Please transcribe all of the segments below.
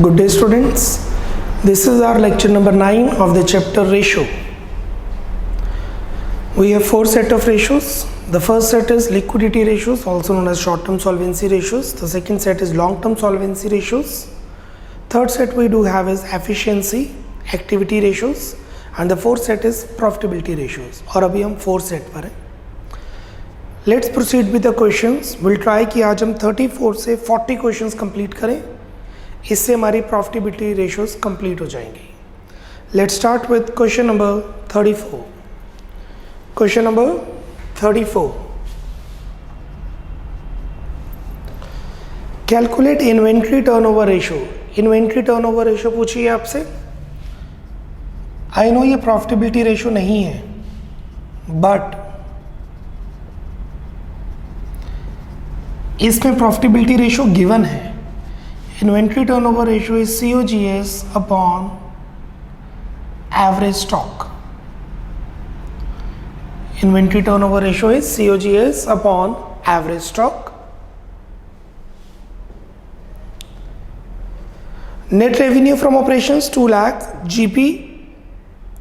Good day students, this is our lecture number 9 of the chapter ratio. We have 4 set of ratios. The first set is liquidity ratios, also known as short term solvency ratios. The second set is long term solvency ratios. Third set we do have is efficiency, activity ratios, and the fourth set is profitability ratios. और अभी हम 4 set पर हैं. Let's proceed with the questions. We'll try कि आज हम 34 से 40 questions complete करें. इससे हमारी प्रॉफिटेबिलिटी रेशियोज कंप्लीट हो जाएंगी. Let's start with question number 34. Question number 34. Calculate inventory turnover ratio. Inventory turnover ratio पूछिए आपसे. आई नो ये प्रॉफिटेबिलिटी रेशियो नहीं है, बट इसमें प्रॉफिटेबिलिटी रेशियो गिवन है. Inventory turnover ratio is COGS upon average stock. Inventory turnover ratio is COGS upon average stock. Net revenue from operations 2 lakh, GP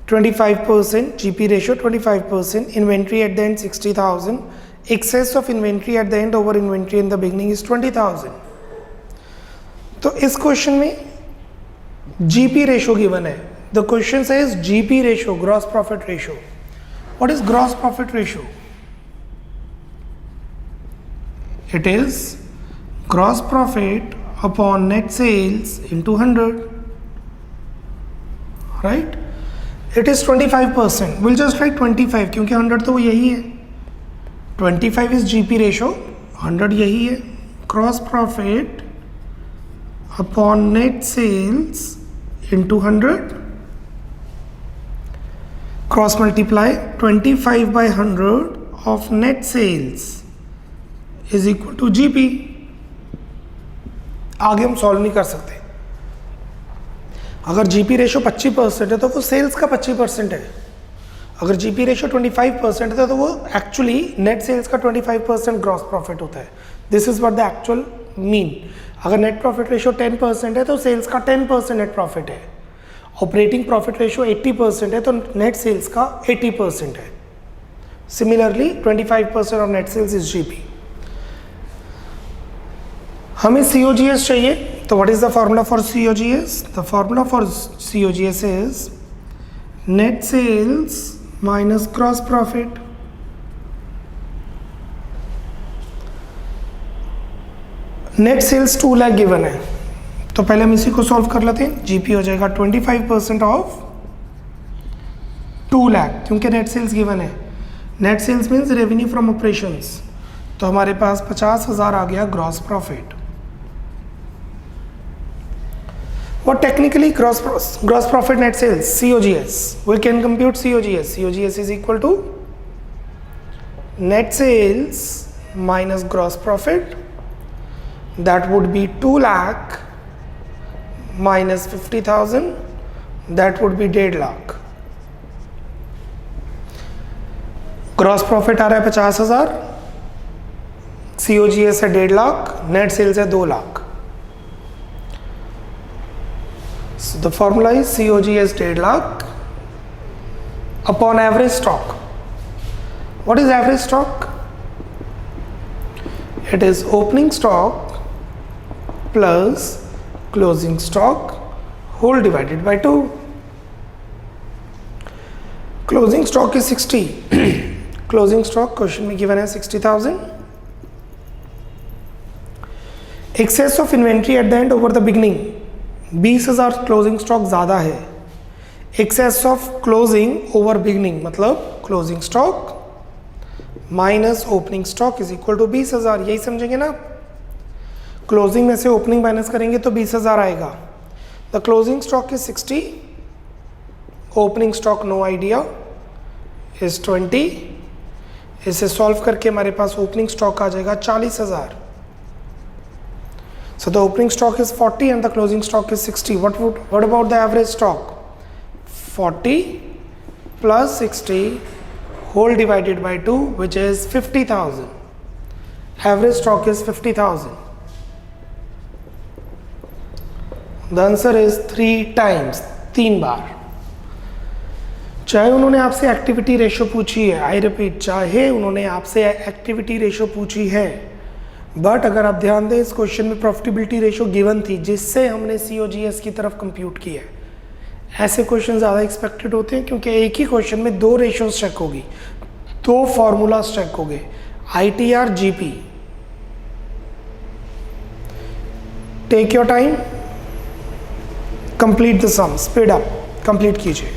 25%, GP ratio 25%, inventory at the end 60,000, excess of inventory at the end over inventory in the beginning is 20,000. तो इस question में GP ratio given है. The question says GP ratio, gross profit ratio. What is gross profit ratio? It is gross profit upon net sales into 100, right? It is 25%. Will just write 25 क्योंकि 100 तो यही है. 25 is GP ratio, 100 यही है. Gross profit upon net sales into 100, cross multiply 25 by 100 of net sales is equal to GP. आगे हम solve नहीं कर सकते. अगर जीपी रेशो 25% है तो वो सेल्स का 25% है. अगर जीपी रेशो 25% है तो वो एक्चुअली नेट सेल्स का 25% ग्रॉस प्रॉफिट होता है. This is what the actual mean. अगर नेट प्रॉफिट रेशियो 10% है तो सेल्स का 10% नेट प्रॉफिट है. ऑपरेटिंग प्रॉफिट रेशियो 80% है तो नेट सेल्स का 80% है. Similarly 25% of net sales is GP. हमें सीओजीएस चाहिए, तो what is the formula for COGS? The formula for COGS is net sales minus gross profit. Net sales 2 lakh given है, तो पहले हम इसी को सॉल्व कर लेते हैं. जीपी हो जाएगा 25% ऑफ 2 लाख, क्योंकि नेट सेल्स गिवन है. Net sales means revenue from operations, तो हमारे पास 50,000 आ गया gross profit. What technically gross profit net sales? COGS. We can compute COGS. COGS is equal to net sales minus gross profit. That would be 2 lakh minus 50,000. That would be 1.5 lakh. Gross profit आ रहा है 50,000, COGS है 1.5 lakh, net sales है 2 lakh. So the formula is COGS 1.5 lakh upon average stock. What is average stock? It is opening stock plus closing stock whole divided by 2. Closing stock is 60. Closing stock question में given है 60,000. Excess of inventory at the end over the beginning 20,000. Closing stock ज़्यादा है. Excess of closing over beginning मतलब closing stock minus opening stock is equal to 20,000. यही समझेंगे ना. Closing में से ओपनिंग माइनस करेंगे तो 20,000 आएगा. The closing stock is 60, opening stock no idea is 20. इसे सॉल्व करके हमारे पास ओपनिंग स्टॉक आ जाएगा 40,000. So the opening stock is 40 and the closing stock is 60. What about the average stock? 40 plus 60 whole divided by 2, which is 50,000. Average stock is 50,000. The answer is 3 times, 3 बार। चाहे उन्होंने आपसे activity ratio पूछी है, I repeat, चाहे उन्होंने आपसे activity ratio पूछी है, बट अगर आप ध्यान दें इस क्वेश्चन में प्रॉफिटेबिलिटी रेशो गिवन थी जिससे हमने COGS की तरफ कंप्यूट किया है। ऐसे क्वेश्चन ज़्यादा एक्सपेक्टेड होते हैं क्योंकि एक ही क्वेश्चन में 2 रेशोज चेक होगी, 2 फॉर्मूलाज चेक हो गए, ITR GP। Take your time, complete the sum, speed up, complete कीजिए।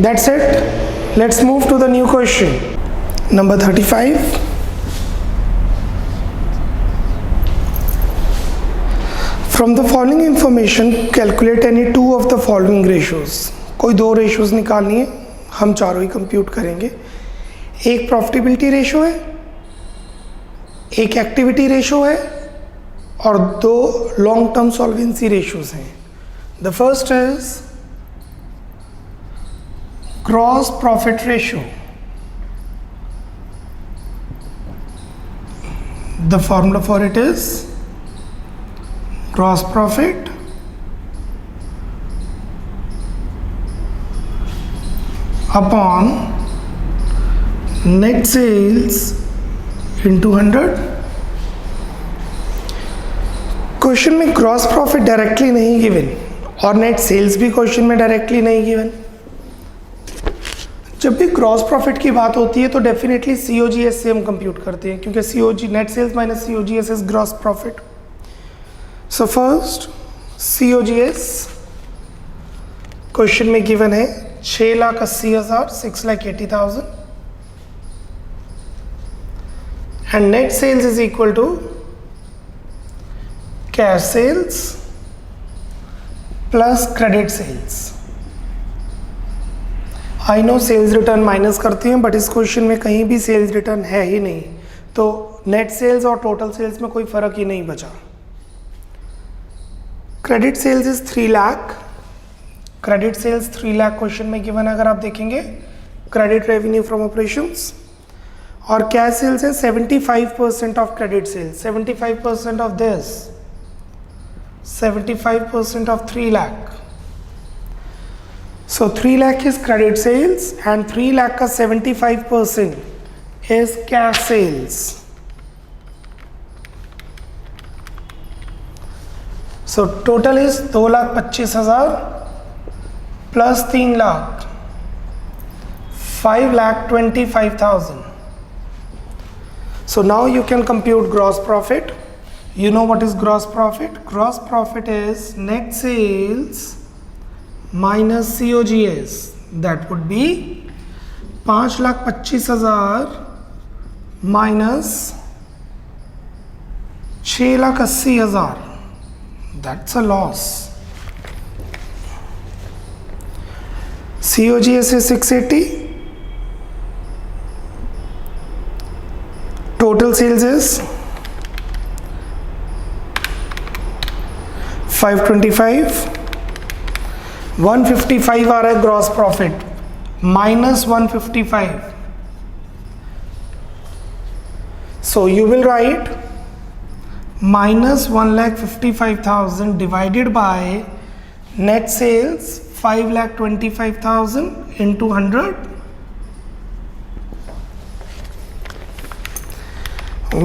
That's it. Let's move to the new question. Number 35. From the following information, calculate any 2 of the following ratios. कोई 2 ratios निकालनी है, हम चारों ही compute करेंगे। एक profitability ratio है, एक एक्टिविटी रेशो है और 2 लॉन्ग टर्म सॉल्वेंसी रेशियोज हैं। The first is gross profit ratio. The formula for it is gross profit upon net sales into 100। Question में ग्रॉस प्रॉफिट डायरेक्टली नहीं गिवन और नेट सेल्स भी question में directly नहीं given. जब भी gross profit की बात होती है तो डेफिनेटली COGS से हम कंप्यूट करते हैं क्योंकि net sales minus COGS is gross profit. So first COGS question में गिवन है 6,80,000, 6,80,000 and net sales is equal to cash sales plus credit sales. I know sales return minus करते हैं but इस क्वेश्चन में कहीं भी सेल्स रिटर्न है ही नहीं, तो नेट सेल्स और टोटल सेल्स में कोई फर्क ही नहीं बचा। Credit sales is 3 lakh, credit sales 3 lakh question में गिवन अगर आप देखेंगे, क्रेडिट रेवेन्यू फ्रॉम ऑपरेशंस, और कैश सेल्स है 75% of credit sales, 75% of this, 75% of 3 lakh. So 3 lakh is credit sales and 3 lakh का 75% is cash sales. So total is 2,25,000 plus 3 lakh, 5,25,000. So now you can compute gross profit. You know what is gross profit? Gross profit is net sales minus COGS, that would be 5,25,000 minus 6,80,000, that's a loss. COGS is 680, total sales is 525, 155 आ रहा है gross profit, minus 155, so you will write minus 1,55,000 divided by net sales 5,25,000 into 100,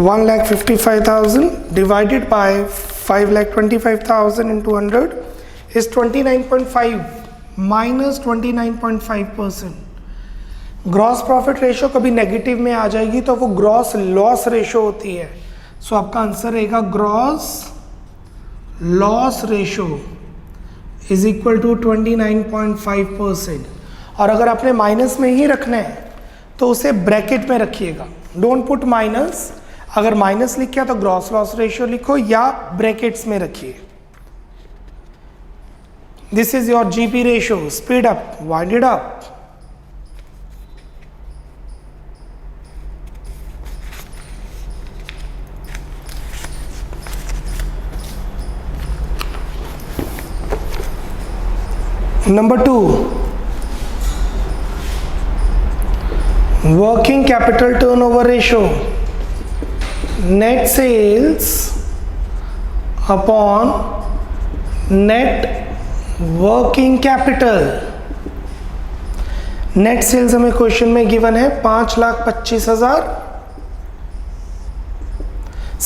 1,55,000 divided by 5,25,000 into 100 is 29.5 minus 29.5%। Gross profit ratio कभी negative में आ जाएगी तो वो gross loss ratio होती है। सो आपका आंसर रहेगा gross loss ratio is equal to 29.5%। और अगर आपने माइनस में ही रखना है तो उसे ब्रैकेट में रखिएगा, डोंट पुट माइनस। अगर माइनस लिखा तो ग्रॉस लॉस रेशियो लिखो या ब्रैकेट्स में रखिए। This is your GP ratio, speed up, wind it up. Number 2, working capital turnover ratio, net sales upon net working capital. Net sales हमें question में given है 5,25,000.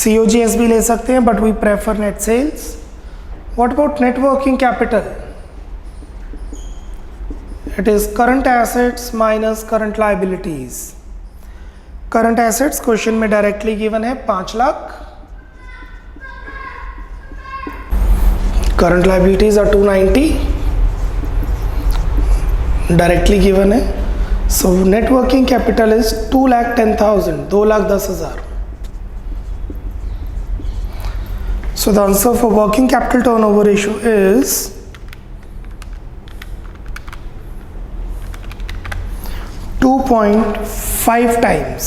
COGS भी ले सकते हैं but we prefer net sales. What about net working capital? It is current assets minus current liabilities. Current assets question में directly given है 5 lakh. Current liabilities are 290, directly given है. So net working capital is 2,10,000, 2,10,000. So the answer for working capital turnover ratio is 2.5 times.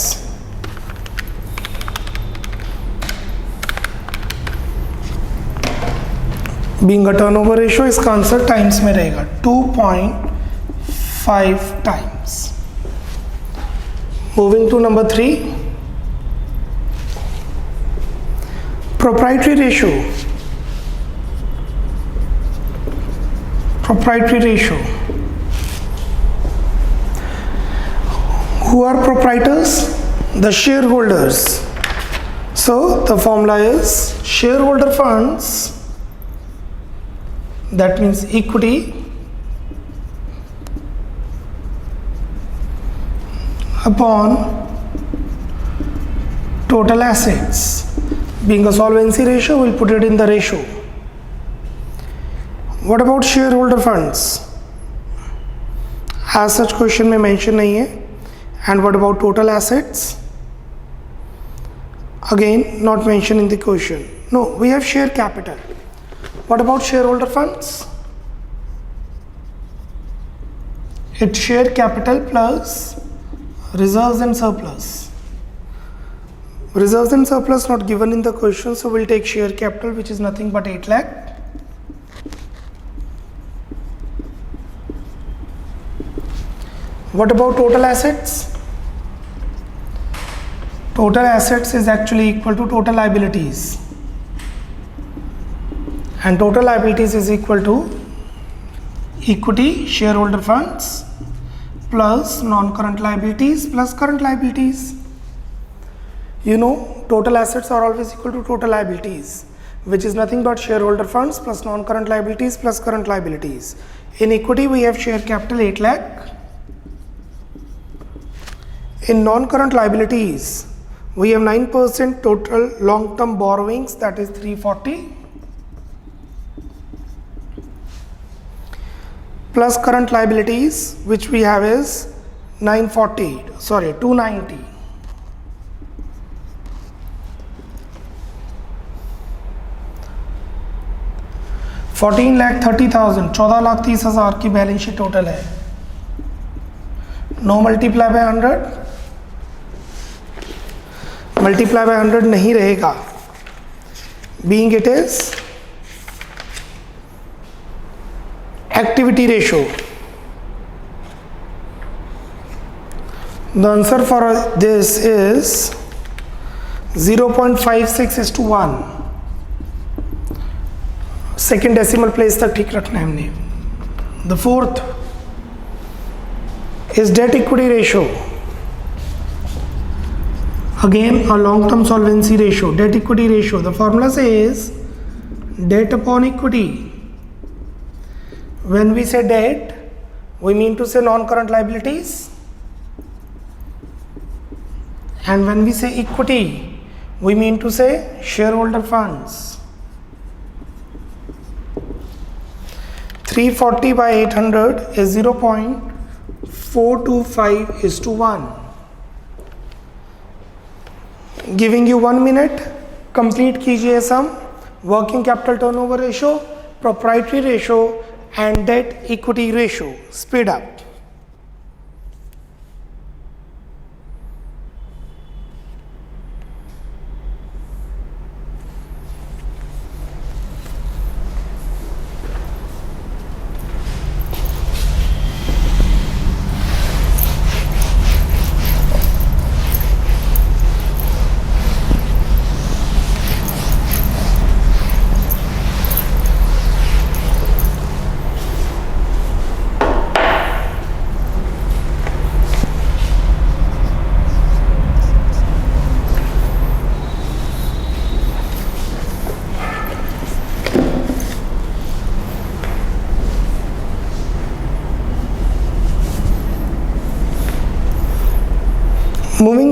Being a turnover ratio, इसका answer times में रहेगा 2.5 times. Moving to number 3, proprietary ratio. Proprietary ratio. Who are proprietors? The shareholders. So the formula is shareholder funds, that means equity, upon total assets. Being a solvency ratio, we'll put it in the ratio. What about shareholder funds? As such question में mention नहीं है. And what about total assets? Again not mentioned in the question. No, we have share capital. What about shareholder funds? It's share capital plus reserves and surplus. Reserves and surplus not given in the question, so we'll take share capital, which is nothing but 8 lakh. What about total assets? Total assets is actually equal to total liabilities. And total liabilities is equal to equity, shareholder funds, plus non-current liabilities plus current liabilities. You know, total assets are always equal to total liabilities, which is nothing but shareholder funds plus non-current liabilities plus current liabilities. In equity, we have share capital 8 lakh. In non-current liabilities, we have 9% total long-term borrowings, that is 340. Plus current liabilities, which we have is 290. $14,30,000, 14,30,000 की balance sheet total है. No multiply by 100, multiply by 100 नहीं रहेगा. Being it is activity ratio. The answer for this is 0.56:1. Second decimal place तक ठीक रखना है हमने. The fourth is debt equity ratio. Again a long term solvency ratio, debt equity ratio. The formula says debt upon equity. When we say debt, we mean to say non-current liabilities, and when we say equity, we mean to say shareholder funds. 340 by 800 is 0.425:1. Giving you 1 minute, complete कीजिए sum. Working capital turnover ratio, proprietary ratio and debt equity ratio. Speed up.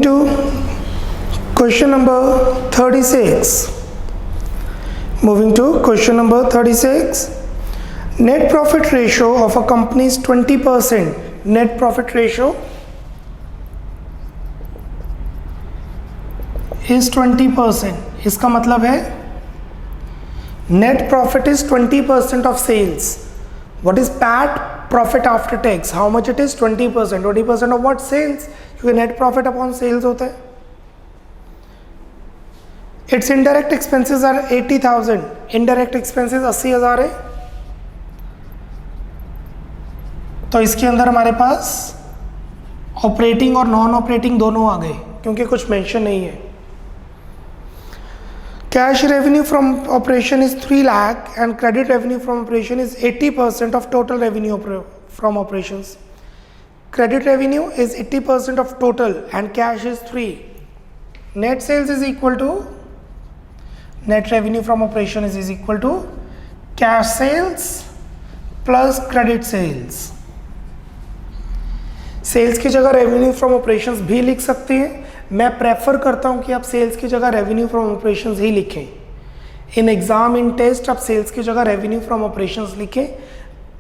Moving to question number 36. Moving to question number 36. Net profit ratio of a company is 20%. Net profit ratio is 20%. इसका मतलब है net profit is 20% of sales. What is PAT? Profit after tax. How much it is? 20%. 20% of what? Sales. क्योंकि net profit upon sales होता है. Its indirect expenses are 80,000. Indirect expenses 80,000 है. तो इसके अंदर हमारे पास ऑपरेटिंग और नॉन ऑपरेटिंग दोनों आ गए क्योंकि कुछ मेंशन नहीं है. Cash revenue from operation is 3 lakh and credit revenue from operation is 80% of total revenue from operations. Credit revenue is 80% of total and cash is 3. Net sales is equal to net revenue from operation is equal to cash sales plus credit sales. Sales की जगह revenue from operations भी लिख सकते हैं. मैं prefer करता हूं कि आप सेल्स की जगह रेवेन्यू फ्रॉम ऑपरेशंस ही लिखें. इन एग्जाम इन टेस्ट आप सेल्स की जगह रेवेन्यू फ्रॉम ऑपरेशंस लिखें.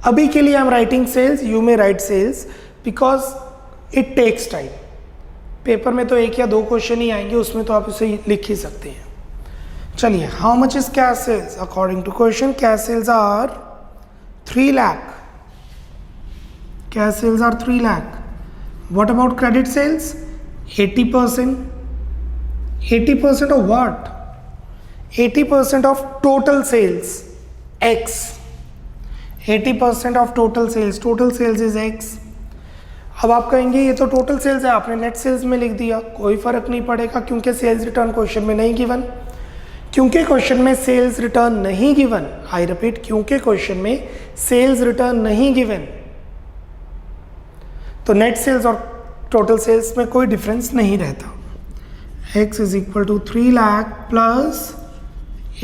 अभी के लिए I am writing sales, you may write sales because it takes time. Paper में तो 1 या 2 क्वेश्चन ही आएंगे, उसमें तो आप इसे लिख ही सकते हैं. चलिए, how much is cash sales? According to question cash sales are 3 lakh. Cash sales are 3 lakh. What about credit sales? 80%. 80% of what? 80% of total sales. X. 80% of total sales. Total sales is X. अब आप कहेंगे ये तो total sales है, आपने net sales में लिख दिया. कोई फर्क नहीं पड़ेगा क्योंकि सेल्स रिटर्न क्वेश्चन में नहीं गिवन. क्योंकि क्वेश्चन में सेल्स रिटर्न नहीं गिवन. आई रिपीट, क्योंकि क्वेश्चन में सेल्स रिटर्न नहीं गिवन तो नेट सेल्स और टोटल सेल्स में कोई डिफरेंस नहीं रहता. x is equal to 3 lakh plus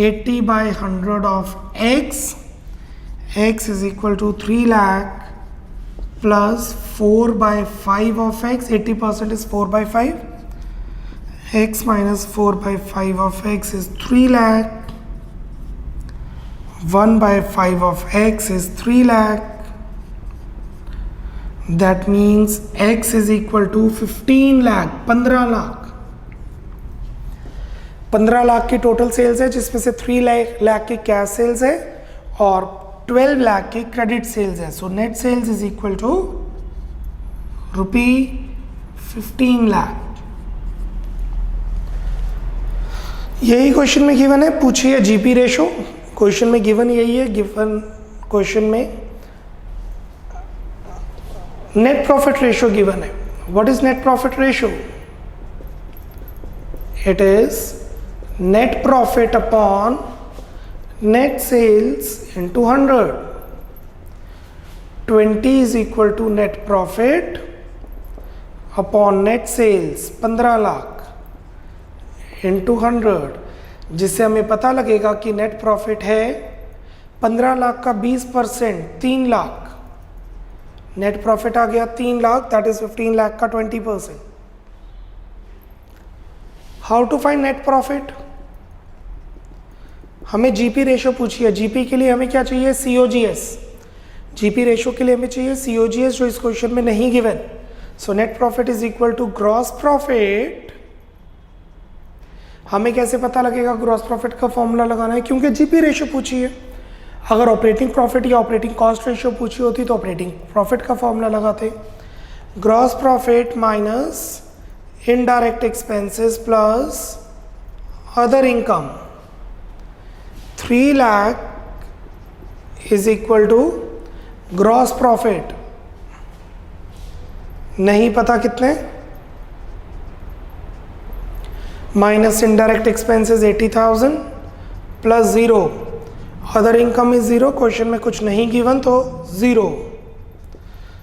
80/100 of x. x is equal to 3 lakh plus 4/5 of x. 80% is 4/5. x minus 4/5 of x is 3 lakh. 1/5 of x is 3 lakh. That means x is equal to 15 lakh. 15 lakh. 15 lakh की total sales है जिसमें से 3 लाख की cash sales है और 12 लाख की credit sales है. So net sales is equal to ₹15 lakh. यही क्वेश्चन में गिवन है. पूछिए जीपी रेशो. क्वेश्चन में गिवन यही है. गिवन क्वेश्चन में नेट प्रॉफिट रेशो गिवन है. What is net profit ratio? It is net profit upon net sales into 100. 20 is equal to net profit upon net sales 15 lakh into 100, जिससे हमें पता लगेगा कि नेट प्रॉफिट है 15 लाख का 20% 3 लाख. नेट प्रॉफिट आ गया 3 लाख, दैट इज 15 लाख का 20%. How to find net profit? हमें जीपी रेशो पूछी है. जीपी के लिए हमें क्या चाहिए? सीओजीएस. जीपी रेशो के लिए हमें चाहिए सीओजीएस, जो इस क्वेश्चन में नहीं given. So net profit is equal to gross profit. हमें कैसे पता लगेगा ग्रॉस प्रॉफिट का फॉर्मूला लगाना है? क्योंकि जीपी रेशो पूछी है. अगर ऑपरेटिंग प्रॉफिट या ऑपरेटिंग कॉस्ट रेशियो पूछी होती तो ऑपरेटिंग प्रॉफिट का फॉर्मूला लगाते. Gross profit minus indirect expenses plus other income. 3 lakh is equal to gross profit. नहीं पता कितने, minus indirect expenses 80,000 plus 0. Other income is 0. Question में कुछ नहीं गिवन तो 0.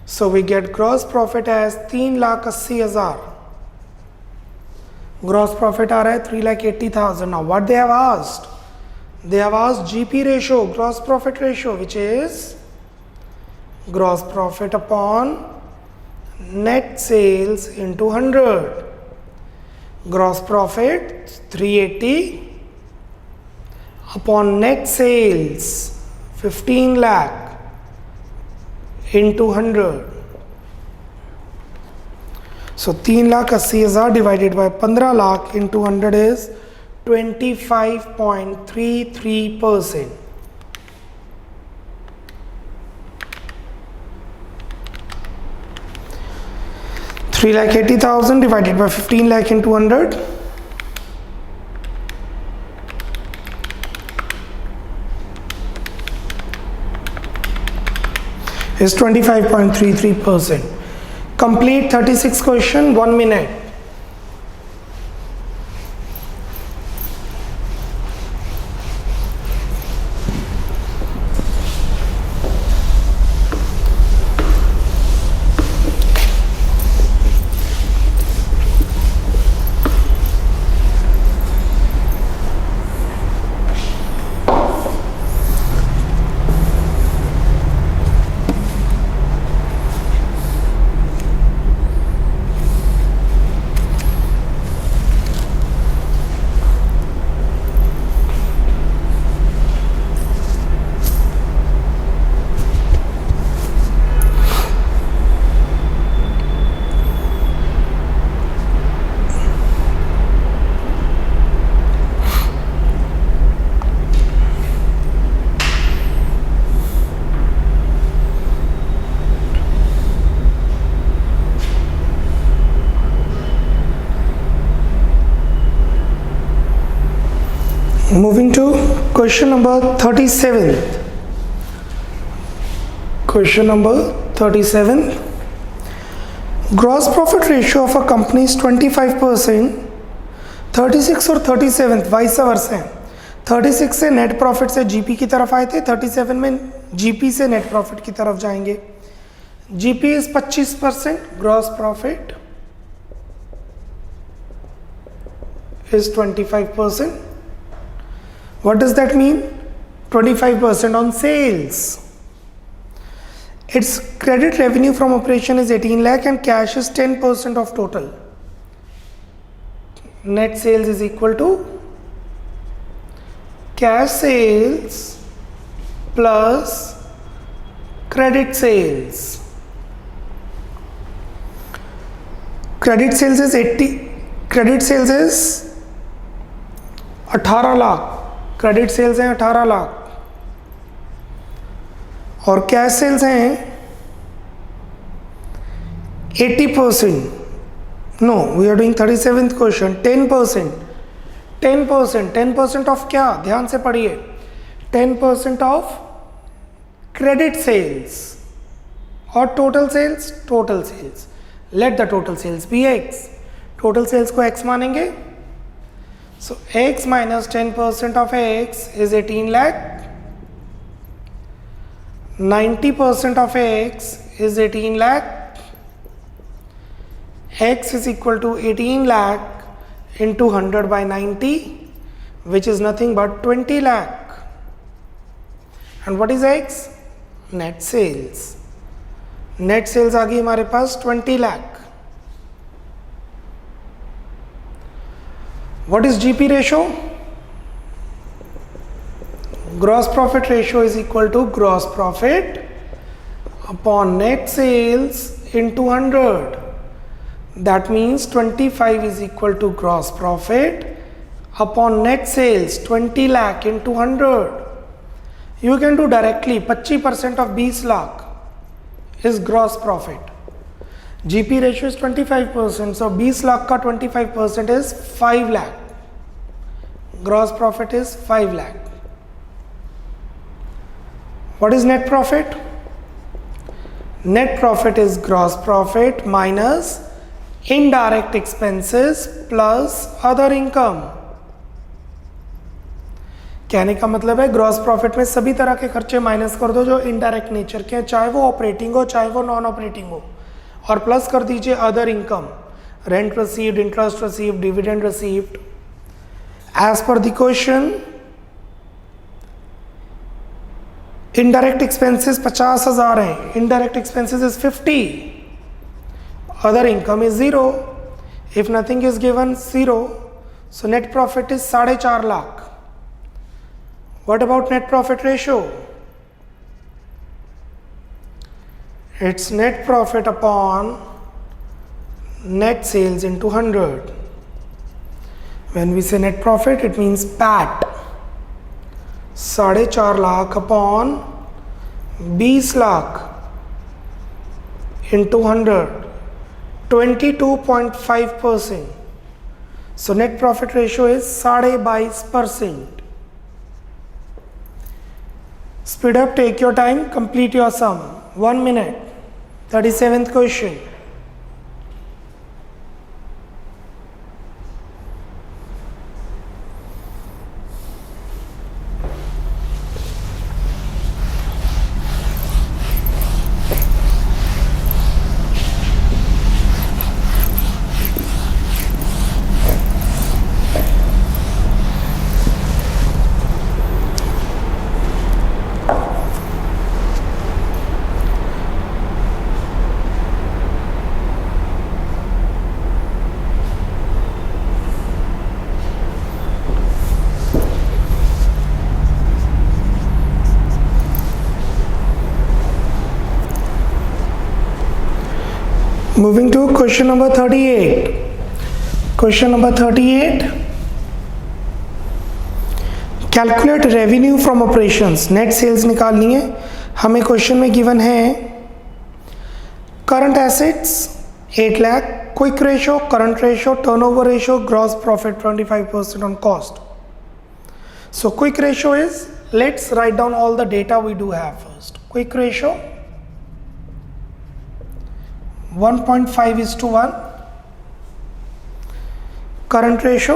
So we get gross profit as 3,80,000. Gross profit आ रहा है 3,80,000. Now what they have asked? They have asked GP ratio, gross profit ratio, which is gross profit upon net sales into 100. Gross profit 380 upon net sales 15 lakh into 100. So 3,80,000 divided by 15 lakh into 100 is 25.33%. 3,80,000 divided by 15 lakh into 100 is 25.33%. Complete 36 question, 1 minute. Moving to question number 37. Question number 37. Gross profit ratio of a company is 25%. 36 और 37 vice versa है. 36 से net profit से GP की तरफ आए थे, 37 में GP से नेट प्रॉफिट की तरफ जाएंगे. GP is 25%, gross profit is 25%. What does that mean? 25% on sales. Its credit revenue from operation is 18 lakh and cash is 10% of total. Net sales is equal to cash sales plus credit sales. Credit sales is 18 lakh. Credit sales हैं 18 लाख और cash sales हैं 80%. No, we are doing 37th question. 10% of क्या? ध्यान से पढ़िए. 10% ऑफ credit sales और total sales. Let the total sales be x. Total sales को एक्स मानेंगे. So x minus 10% of x is 18 lakh. 90% of x is 18 lakh. X is equal to 18 lakh into 100 by 90, which is nothing but 20 lakh. And what is x? Net sales. Net sales आ गई हमारे पास 20 lakh. What is GP ratio? Gross profit ratio is equal to gross profit upon net sales into 100. That means 25 is equal to gross profit upon net sales 20 lakh into 100. You can do directly. 25% of 20 lakh is gross profit. GP ratio is 25%, so 20 lakh का 25% is 5 lakh. Gross profit is 5 lakh. What is net profit? Net profit is gross profit minus indirect expenses plus other income. कहने का मतलब है gross profit में सभी तरह के खर्चे माइनस कर दो जो इनडायरेक्ट नेचर के हैं, चाहे वो ऑपरेटिंग हो चाहे वो नॉन ऑपरेटिंग हो, और प्लस कर दीजिए other income. Rent received, interest received, dividend received. As per the question indirect expenses 50,000 हैं. Indirect expenses is 50. Other income is 0. If nothing is given, 0. So net profit is 4.5 lakh. What about net profit ratio? It's net profit upon net sales into 100. When we say net profit, it means PAT. 4.5 lakh upon 20 lakh into 100. 22.5%. So net profit ratio is 22%. Speed up, take your time, complete your sum. 1 minute. 37th question. Moving to question number 38. Question number 38. Calculate revenue from operations. Net sales निकालनी है. हमें question में given है current assets 8 lakh, quick ratio, current ratio, turnover ratio, gross profit 25% on cost. So quick ratio is, let's write down all the data we do have first. Quick ratio 1.5:1. Current ratio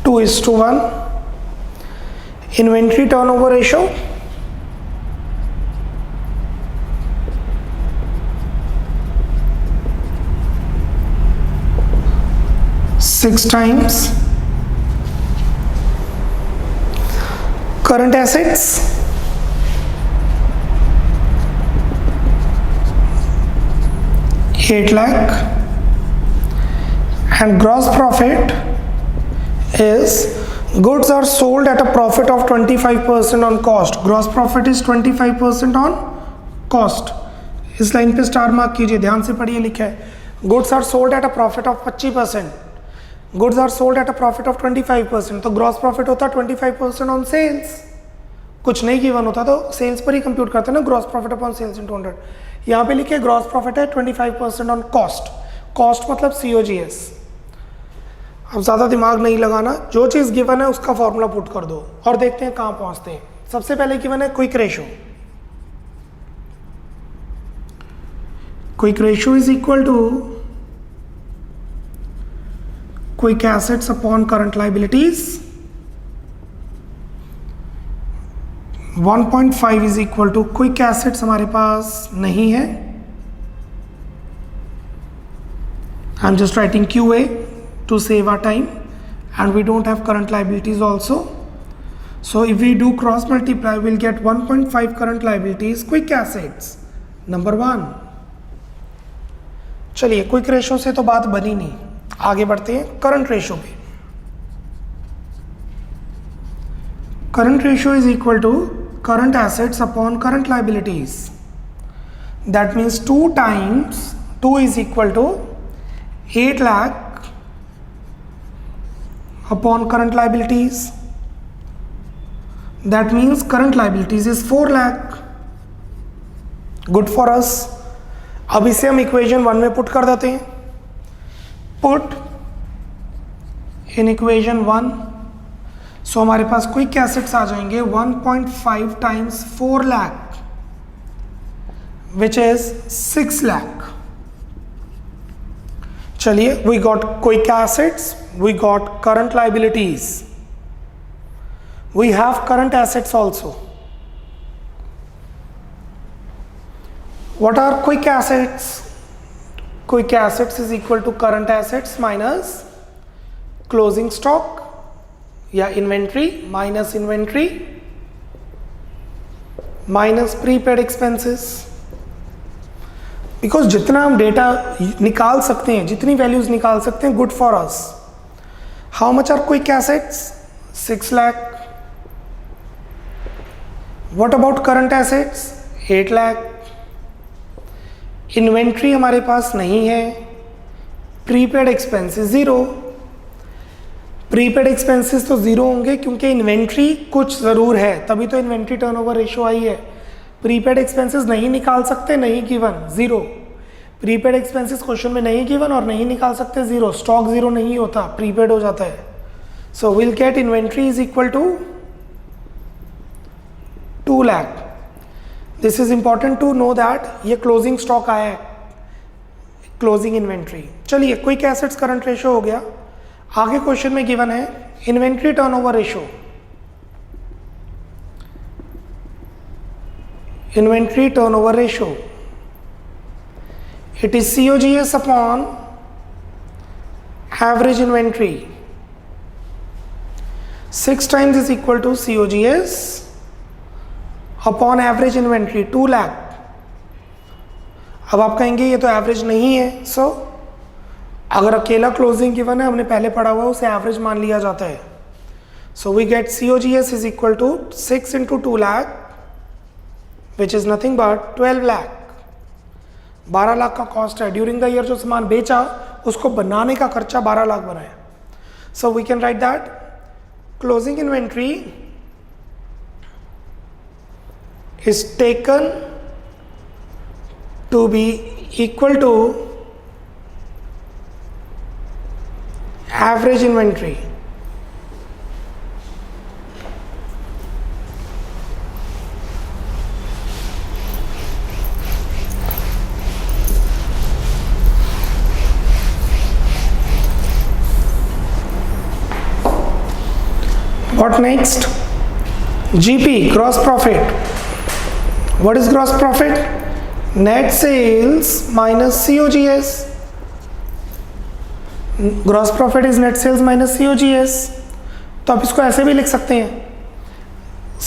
2:1. Inventory turnover ratio 6 times. Current assets 8 lakh, and gross profit is goods are sold at a profit of 25% on cost. Gross profit is 25% on cost. इस line पे star mark कीजिए, ध्यान से पढ़िए, लिखा है goods are sold at a profit of 25%. Goods are sold at a profit of 25%. तो gross profit होता 25% ऑन सेल्स. कुछ नहीं गिवन होता तो सेल्स पर ही कंप्यूट करते हैं ना, ग्रॉस प्रॉफिट अपॉन सेल्स इन 200. यहाँ पे लिखे ग्रॉस प्रॉफिट है 25% ऑन कॉस्ट. कॉस्ट मतलब COGS. अब ज़्यादा दिमाग नहीं लगाना, जो चीज़ गिवन है उसका फॉर्मूला पुट कर दो और देखते हैं कहाँ पहुँचते हैं. सबसे पहले गिवन है quick ratio. Quick ratio is equal to quick assets upon current liabilities. 1.5 is equal to quick assets हमारे पास नहीं है. I'm just writing QA to save our time, and we don't have current liabilities also. So if we do cross multiply, we'll get 1.5 current liabilities, quick assets. Number 1. चलिए quick ratio से तो बात बनी नहीं, आगे बढ़ते हैं करंट रेशो पे. Current ratio is equal to current assets upon current liabilities. That means 2 times 2 is equal to 8 lakh upon current liabilities. That means current liabilities is 4 lakh. Good for us. अब इसे हम equation 1 में put कर देते हैं. Put in equation 1. सो हमारे पास quick assets आ जाएंगे 1.5 times 4 lakh which is 6 lakh. चलिए, we got quick assets, we got current liabilities, we have current assets also. What are quick assets? Quick assets is equal to current assets minus closing stock या inventory minus inventory minus prepaid expenses, because जितना हम data निकाल सकते हैं, जितनी values निकाल सकते हैं, good for us. How much are quick assets? 6 lakh. What about current assets? 8 lakh. Inventory हमारे पास नहीं है. Prepaid expenses 0. प्रीपेड एक्सपेंसेस तो 0 होंगे क्योंकि इन्वेंट्री कुछ ज़रूर है, तभी तो इन्वेंट्री टर्नओवर रेशो आई है. प्रीपेड एक्सपेंसेस नहीं निकाल सकते, नहीं गिवन, 0. प्रीपेड एक्सपेंसेस क्वेश्चन में नहीं गिवन और नहीं निकाल सकते, 0. स्टॉक 0 नहीं होता, प्रीपेड हो जाता है. So will get inventory is equal to 2 lakh. This is important to know that ये क्लोजिंग स्टॉक आया है, क्लोजिंग इन्वेंट्री. चलिए, क्विक एसेट्स करंट रेशो हो गया. आगे क्वेश्चन में गिवन है inventory turnover ratio. Inventory turnover ratio, it is COGS upon average inventory. 6 times is equal to COGS upon average inventory 2 lakh. अब आप कहेंगे ये तो एवरेज नहीं है. सो अगर अकेला क्लोजिंग गिवन है, हमने पहले पढ़ा हुआ, उसे एवरेज मान लिया जाता है. So we get COGS is equal to 6 into 2 lakh which is nothing but 12 lakh. 12 lakh का कॉस्ट है. ड्यूरिंग द ईयर जो सामान बेचा, उसको बनाने का खर्चा 12 लाख बनाया. So we can write that closing inventory is taken to be equal to average inventory. What next? GP, gross profit. What is gross profit? Net sales minus COGS. Gross profit is net sales minus COGS. तो आप इसको ऐसे भी लिख सकते हैं,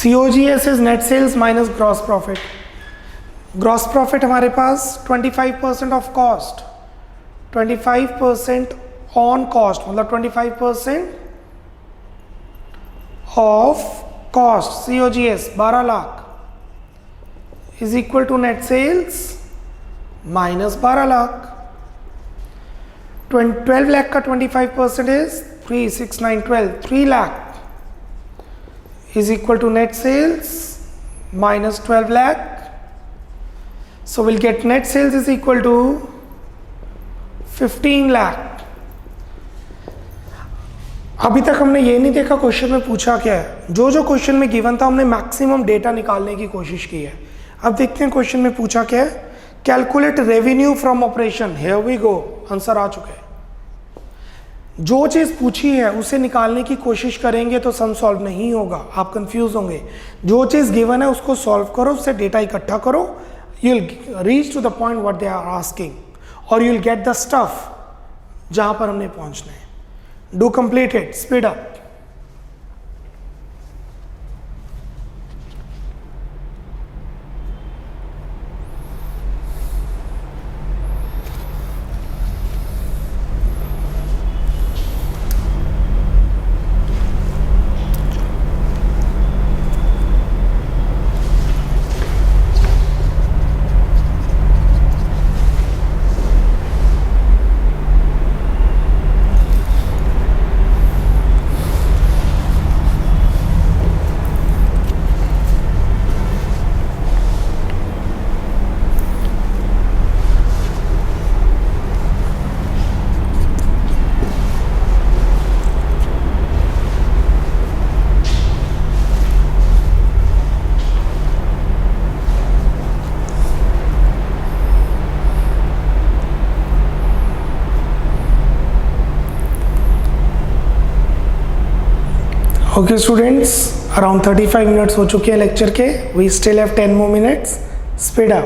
COGS is net sales minus gross profit. Gross profit हमारे पास 25% of cost, 25% on cost, मतलब 25% of cost, COGS 12 lakh is equal to net sales minus 12 lakh. 12 lakh का 25% is 3, 6, 9, 12, 3 lakh is equal to net sales minus 12 lakh. So we'll get net sales is equal to 15 lakh. अभी तक हमने ये नहीं देखा question में पूछा क्या है. जो जो क्वेश्चन में गिवन था हमने मैक्सिमम डेटा निकालने की कोशिश की है. अब देखते हैं क्वेश्चन में पूछा क्या है. Calculate revenue from operation. Here we go, answer आ चुका है. जो चीज़ पूछी है उसे निकालने की कोशिश करेंगे तो सम सॉल्व नहीं होगा, आप कंफ्यूज होंगे. जो चीज़ गिवन है उसको सॉल्व करो, उससे डेटा इकट्ठा करो, you will reach to the point what they are asking, और you will get the stuff जहां पर हमने पहुंचना है. Do complete it, speed up. Okay students, around 35 minutes हो चुके हैं लेक्चर के. We still have 10 more minutes. Speed up.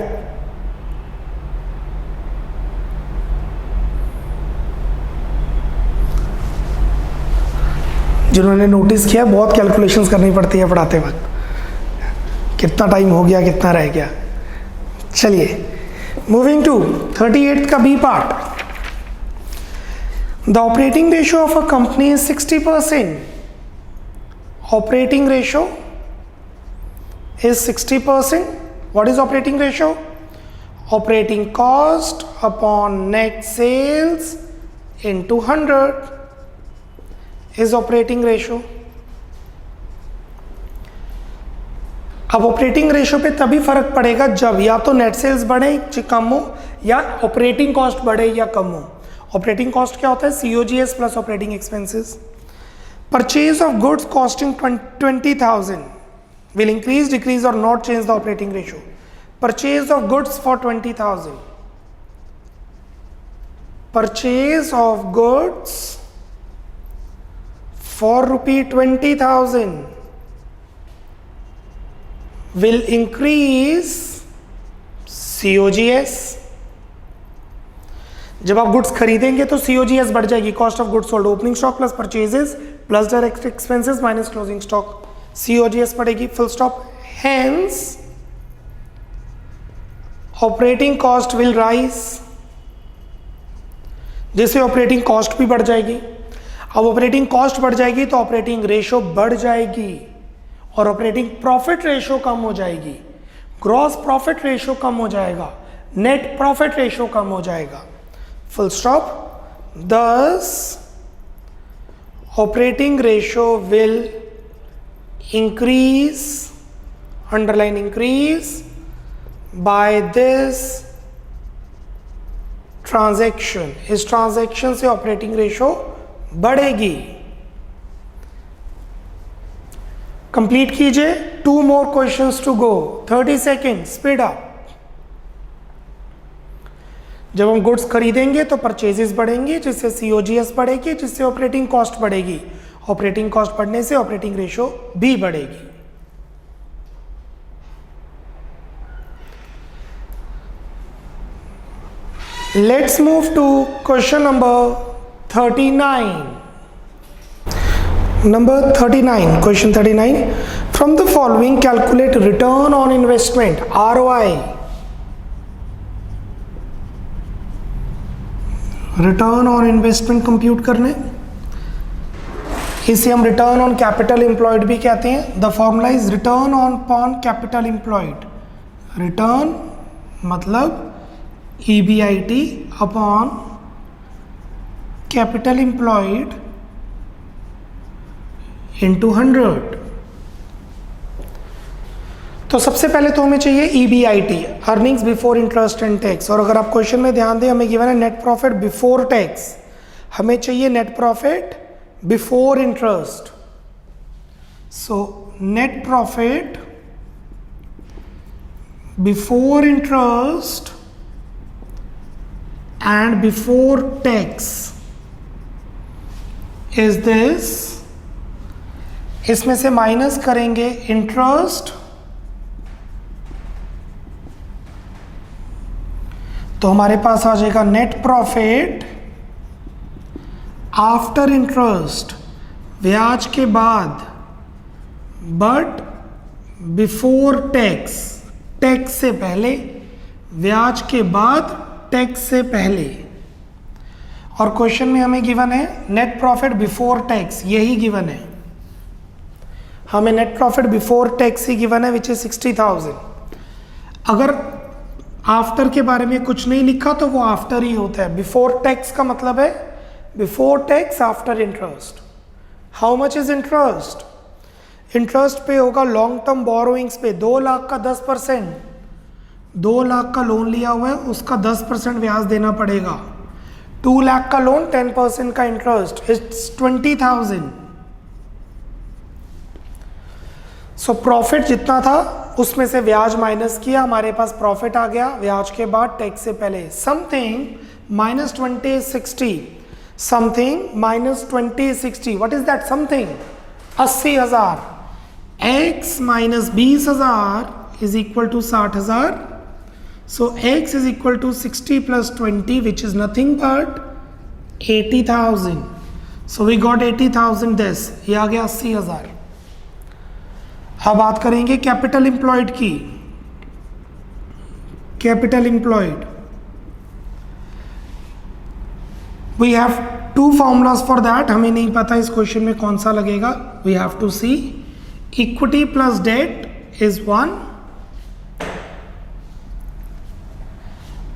जिन्होंने नोटिस किया, बहुत कैलकुलेशंस करनी पड़ती है पढ़ाते वक्त. कितना टाइम हो गया, कितना रह गया। चलिए मूविंग टू 38 का B part. The operating ratio of a company is 60%. Operating ratio is 60%. What is operating ratio? Operating cost upon net sales into 100 is operating ratio. अब ऑपरेटिंग रेशियो पे तभी फर्क पड़ेगा जब या तो नेट सेल्स बढ़े कम हो या ऑपरेटिंग कॉस्ट बढ़े या कम हो। ऑपरेटिंग कॉस्ट क्या होता है? COGS plus operating expenses. Purchase of goods costing 20,000 will increase, decrease or not change the operating ratio. Purchase of goods for 20,000. Purchase of goods for rupee 20,000 will increase COGS. जब आप goods खरीदेंगे तो COGS बढ़ जाएगी, cost of goods sold. Opening stock plus purchases plus direct expenses minus closing stock, COGS पड़ेगी, full stop. Hence operating cost will rise, जिससे operating cost भी बढ़ जाएगी। अब ऑपरेटिंग कॉस्ट बढ़ जाएगी तो ऑपरेटिंग रेशियो बढ़ जाएगी और ऑपरेटिंग प्रॉफिट रेशियो कम हो जाएगी, ग्रॉस प्रॉफिट रेशियो कम हो जाएगा, नेट प्रॉफिट रेशियो कम हो जाएगा, फुल स्टॉप। दस operating ratio will increase, underline increase, by this transaction. इस ट्रांजैक्शन से ऑपरेटिंग रेशियो बढ़ेगी। कंप्लीट कीजिए, 2 more questions to go, 30 seconds, speed up. जब हम गुड्स खरीदेंगे तो परचेजेस बढ़ेंगे, जिससे COGS बढ़ेगी, जिससे ऑपरेटिंग कॉस्ट बढ़ेगी। ऑपरेटिंग कॉस्ट बढ़ने से ऑपरेटिंग रेशियो भी बढ़ेगी। Let's move to question number 39. Number 39, question 39. From the following, calculate return on investment, ROI. Return on investment compute करने, इसे हम रिटर्न ऑन कैपिटल एम्प्लॉयड भी कहते हैं। The formula is return on capital employed. Return मतलब EBIT upon capital employed into 100। तो सबसे पहले तो हमें चाहिए EBIT, earnings before interest and tax. और अगर आप क्वेश्चन में ध्यान दें, हमें गिवन है नेट प्रॉफिट बिफोर टैक्स, हमें चाहिए net profit before interest. So net profit before interest and before tax is this. इसमें से माइनस करेंगे इंटरेस्ट, तो हमारे पास आ जाएगा नेट प्रॉफिट आफ्टर इंटरेस्ट, ब्याज के बाद, बट बिफोर टैक्स, टैक्स से पहले, ब्याज के बाद टैक्स से पहले। और क्वेश्चन में हमें गिवन है नेट प्रॉफिट बिफोर टैक्स, यही गिवन है हमें, नेट प्रॉफिट बिफोर टैक्स ही गिवन है विच इज 60,000। अगर आफ्टर के बारे में कुछ नहीं लिखा तो वो आफ्टर ही होता है। बिफोर टैक्स का मतलब है before tax after interest. How much is interest? Interest पे होगा लॉन्ग टर्म बोरोइंग्स पे 2 लाख का 10%, 2 लाख का लोन लिया हुआ है, उसका 10% ब्याज देना पड़ेगा। 2 लाख का लोन, 10% का इंटरेस्ट, इट्स 20,000। सो प्रॉफिट जितना था उसमें से ब्याज माइनस किया, हमारे पास प्रॉफिट आ गया ब्याज के बाद टैक्स से पहले। Something minus 20 60, something minus 20 60, what is that something? 80,000। x minus 20,000 is equal to 60,000। So x is equal to 60 plus 20 which is nothing but 80,000। So we got 80,000 this, ये आ गया 80,000। अब बात करेंगे कैपिटल एम्प्लॉयड की। Capital employed, we have two formulas for that. हमें नहीं पता इस क्वेश्चन में कौन सा लगेगा। We have to see equity plus debt is 1,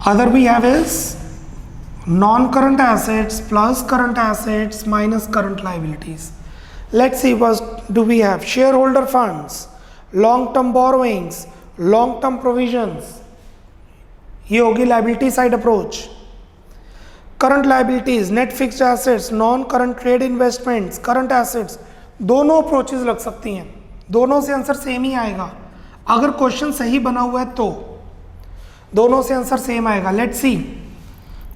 other we have is non-current assets plus current assets minus current liabilities. Let's see what do we have. Shareholder funds, long-term borrowings, long-term provisions. ये होगी liability side approach. Current liabilities, net fixed assets, non-current trade investments, current assets. दोनों approaches लग सकती हैं, दोनों से answer same ही आएगा। अगर क्वेश्चन सही बना हुआ है तो दोनों से आंसर सेम आएगा। लेट्स सी,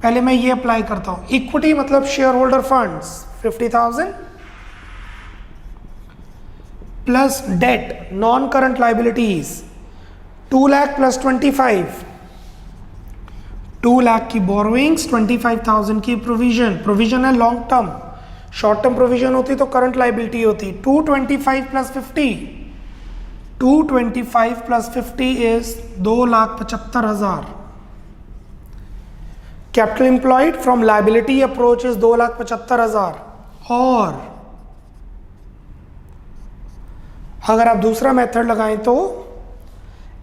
पहले मैं ये अप्लाई करता हूं। इक्विटी मतलब share holder funds 50,000 plus debt non current liabilities 2 लाख प्लस 25, 2 लाख की बोरोइंग्स, 25,000 की प्रोविजन है long term. Short term provision होती तो करंट लाइबिलिटी होती। 225 plus 50, 225 plus 50 is 2,75,000। Capital employed from liability approach is 2,75,000। और अगर आप दूसरा मेथड लगाएं तो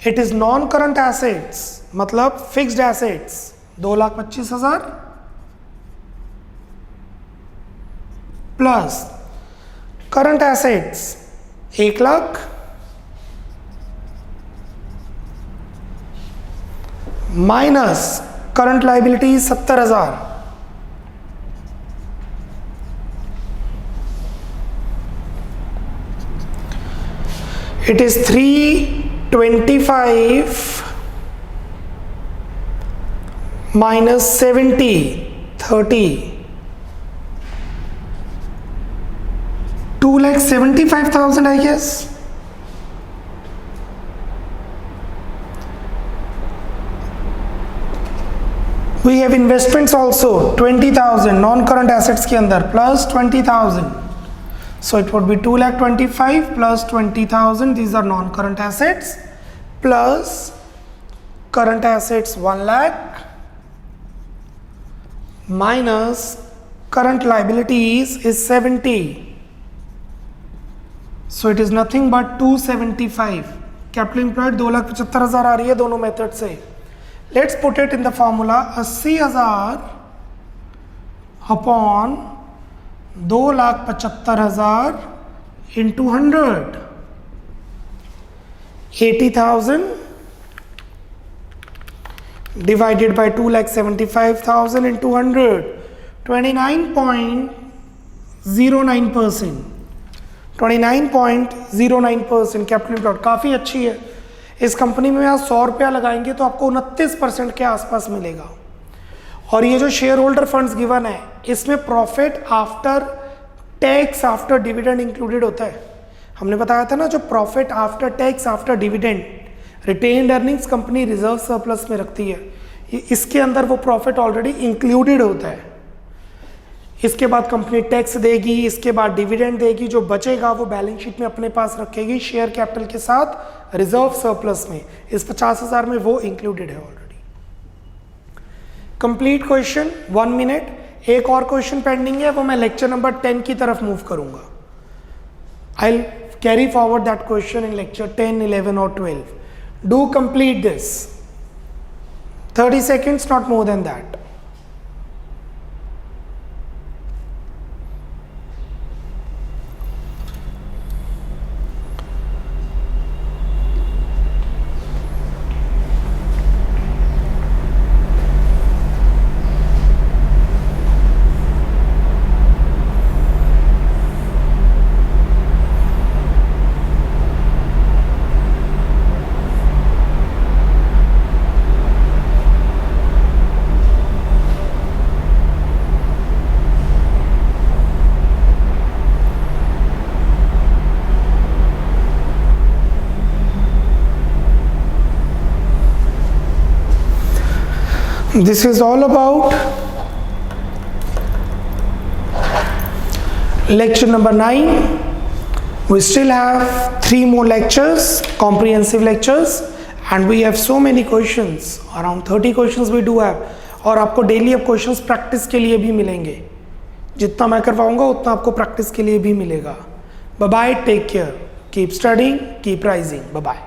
it is non current assets मतलब fixed assets 2,25,000 plus current assets 1 lakh minus current liability 70,000। It is 325 minus 70, 30, 2,75,000 I guess. We have investments also 20,000 non-current assets के अंदर plus 20,000, so it would be 2,25,000 plus 20,000. These are non-current assets plus current assets 1 lakh minus current liabilities is 70, so it is nothing but 275. Capital employed 2,75,000 आ रही है दोनों method से। Let's put it in the formula 80,000 upon 2,75,000 into 100, 80,000 divided by 2,75,000 into 100, 29.09%, 29.09% capital employed काफ़ी अच्छी है। इस company में आप 100 रुपया लगाएंगे तो आपको 29% के आसपास मिलेगा। और ये जो शेयर होल्डर फंड्स गिवन है इसमें profit after tax after dividend included होता है। हमने बताया था ना, जो profit after tax after dividend retained earnings company reserve surplus में रखती है, इसके अंदर वो प्रॉफिट ऑलरेडी इंक्लूडेड होता है। इसके बाद कंपनी टैक्स देगी, इसके बाद डिविडेंड देगी, जो बचेगा वो बैलेंस शीट में अपने पास रखेगी शेयर कैपिटल के साथ रिजर्व सरप्लस में। इस 50,000 में वो इंक्लूडेड है ऑलरेडी। Complete question 1 minute. एक और क्वेश्चन पेंडिंग है, वो मैं लेक्चर नंबर 10 की तरफ मूव करूंगा। I will carry forward that question in lecture 10, 11 और 12. Do complete this, 30 seconds, not more than that. This is all about lecture number 9, We still have 3 more lectures, comprehensive lectures, and we have so many questions, around 30 questions we do have. और आपको daily अब questions practice के लिए भी मिलेंगे, जितना मैं करवाऊंगा उतना आपको प्रैक्टिस के लिए भी मिलेगा. Bye bye, take care, keep studying, keep rising, bye bye.